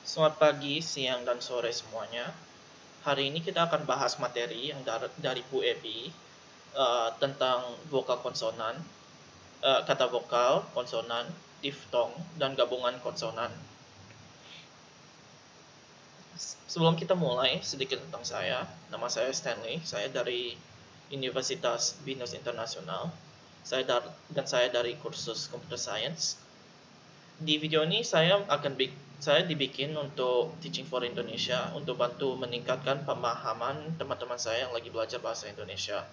Selamat pagi, siang, dan sore semuanya. Hari ini kita akan bahas materi yang dari Bu Ebi tentang vokal konsonan, kata vokal, konsonan, diftong, dan gabungan konsonan. Sebelum kita mulai, sedikit tentang saya. Nama saya Stanley, saya dari Universitas Binus Internasional. Saya dari kursus Computer Science. Di video ini saya dibikin untuk Teaching for Indonesia untuk bantu meningkatkan pemahaman teman-teman saya yang lagi belajar bahasa Indonesia.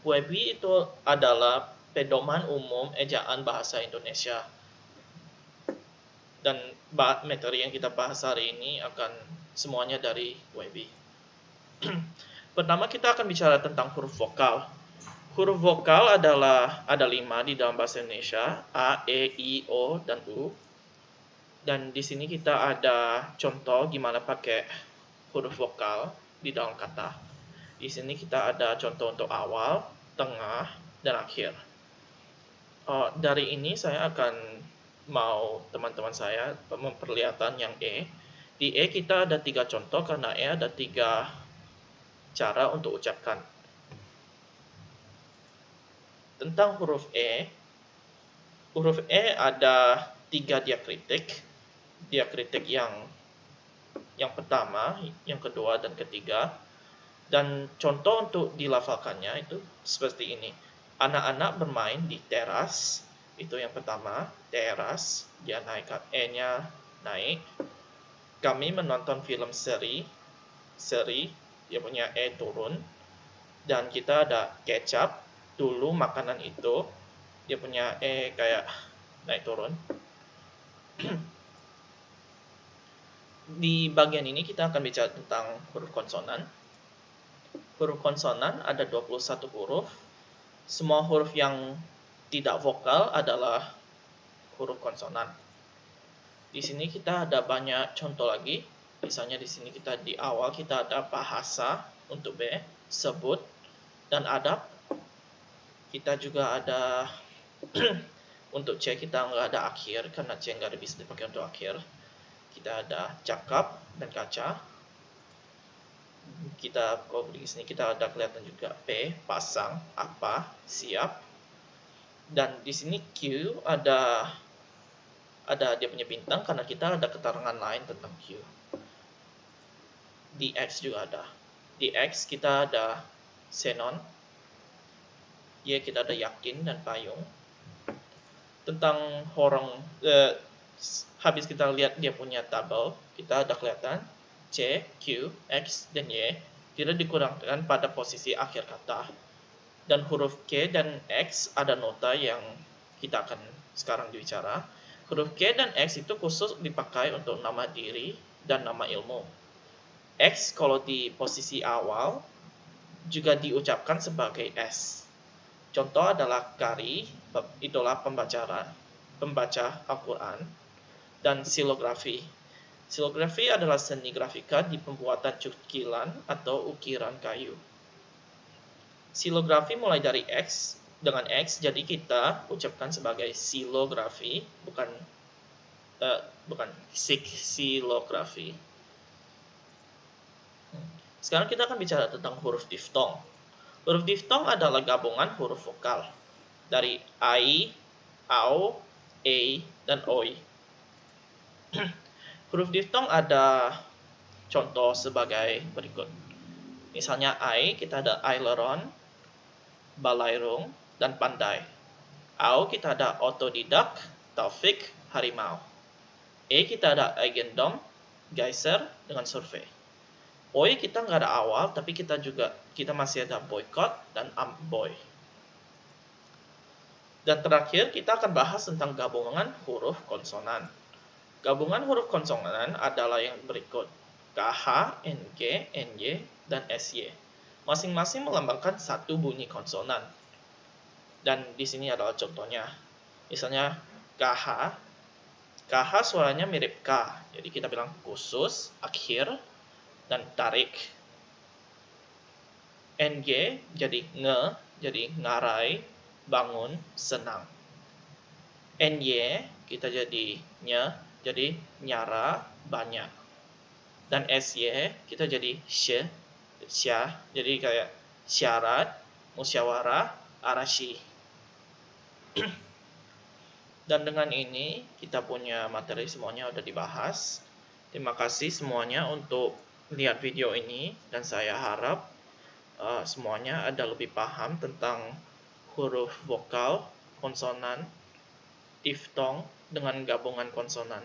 WebI itu adalah pedoman umum ejaan bahasa Indonesia. Dan materi yang kita bahas hari ini akan semuanya dari WebI. Pertama kita akan bicara tentang huruf vokal. Huruf vokal ada 5 di dalam bahasa Indonesia, A, E, I, O, dan U. Dan di sini kita ada contoh gimana pakai huruf vokal di dalam kata. Di sini kita ada contoh untuk awal, tengah, dan akhir. Dari ini saya akan mau teman-teman saya memperlihatkan yang E. Di E kita ada 3 contoh karena E ada 3 cara untuk ucapkan. Tentang huruf E ada 3 diakritik. Diakritik yang pertama, yang kedua, dan ketiga. Dan contoh untuk dilafalkannya itu seperti ini. Anak-anak bermain di teras. Itu yang pertama, teras. Dia naik, E-nya naik. Kami menonton film seri. Dia punya E turun. Dan kita ada kecap. Dulu makanan itu. Dia punya E kayak naik turun. Di bagian ini kita akan bicara tentang huruf konsonan. Huruf konsonan ada 21 huruf. Semua huruf yang tidak vokal adalah huruf konsonan. Di sini kita ada banyak contoh lagi. Misalnya di sini di awal kita ada bahasa untuk B, sebut, dan adab. Kita juga ada untuk C kita nggak ada akhir karena C nggak bisa dipakai untuk akhir. Kita ada cakap dan kaca. Kalau di sini kita ada kelihatan juga P, pasang, apa, siap. Dan di sini Q ada dia punya bintang karena kita ada keterangan lain tentang Q. Di X juga ada. Di X kita ada xenon. Y kita ada yakin dan payung. Tentang habis kita lihat dia punya tabel, kita ada kelihatan C, Q, X, dan Y tidak dikurangkan pada posisi akhir kata. Dan huruf K dan X ada nota yang kita akan sekarang bicara. Huruf K dan X itu khusus dipakai untuk nama diri dan nama ilmu. X kalau di posisi awal juga diucapkan sebagai S. Contoh adalah Kari, itulah pembaca Al-Quran, dan silografi. Silografi adalah seni grafika di pembuatan cukilan atau ukiran kayu. Silografi mulai dari X, dengan X, jadi kita ucapkan sebagai silografi, bukan silografi. Sekarang kita akan bicara tentang huruf diftong. Huruf diftong adalah gabungan huruf vokal dari ai, au, e, dan oi. Huruf diftong ada contoh sebagai berikut. Misalnya ai, kita ada aileron, balairung, dan pandai. Au kita ada otodidak, taufik, harimau. E kita ada eigendom, geyser, dengan survei. Oi kita nggak ada awal, tapi kita masih ada boykot dan amboy. Dan terakhir kita akan bahas tentang gabungan huruf konsonan. Gabungan huruf konsonan adalah yang berikut: KH, NG, NY, dan SY. Masing-masing melambangkan satu bunyi konsonan. Dan di sini adalah contohnya. Misalnya KH. KH suaranya mirip K. Jadi kita bilang khusus, akhir, dan tarik. NG jadi nge, jadi ngarai, bangun, senang. NY kita jadi nye, jadi nyara, banyak. dan SY kita jadi syah, jadi kayak syarat, musyawarah, arashi. Dan dengan ini kita punya materi semuanya udah dibahas. Terima kasih semuanya untuk lihat video ini, dan saya harap semuanya ada lebih paham tentang huruf vokal, konsonan, diftong dengan gabungan konsonan.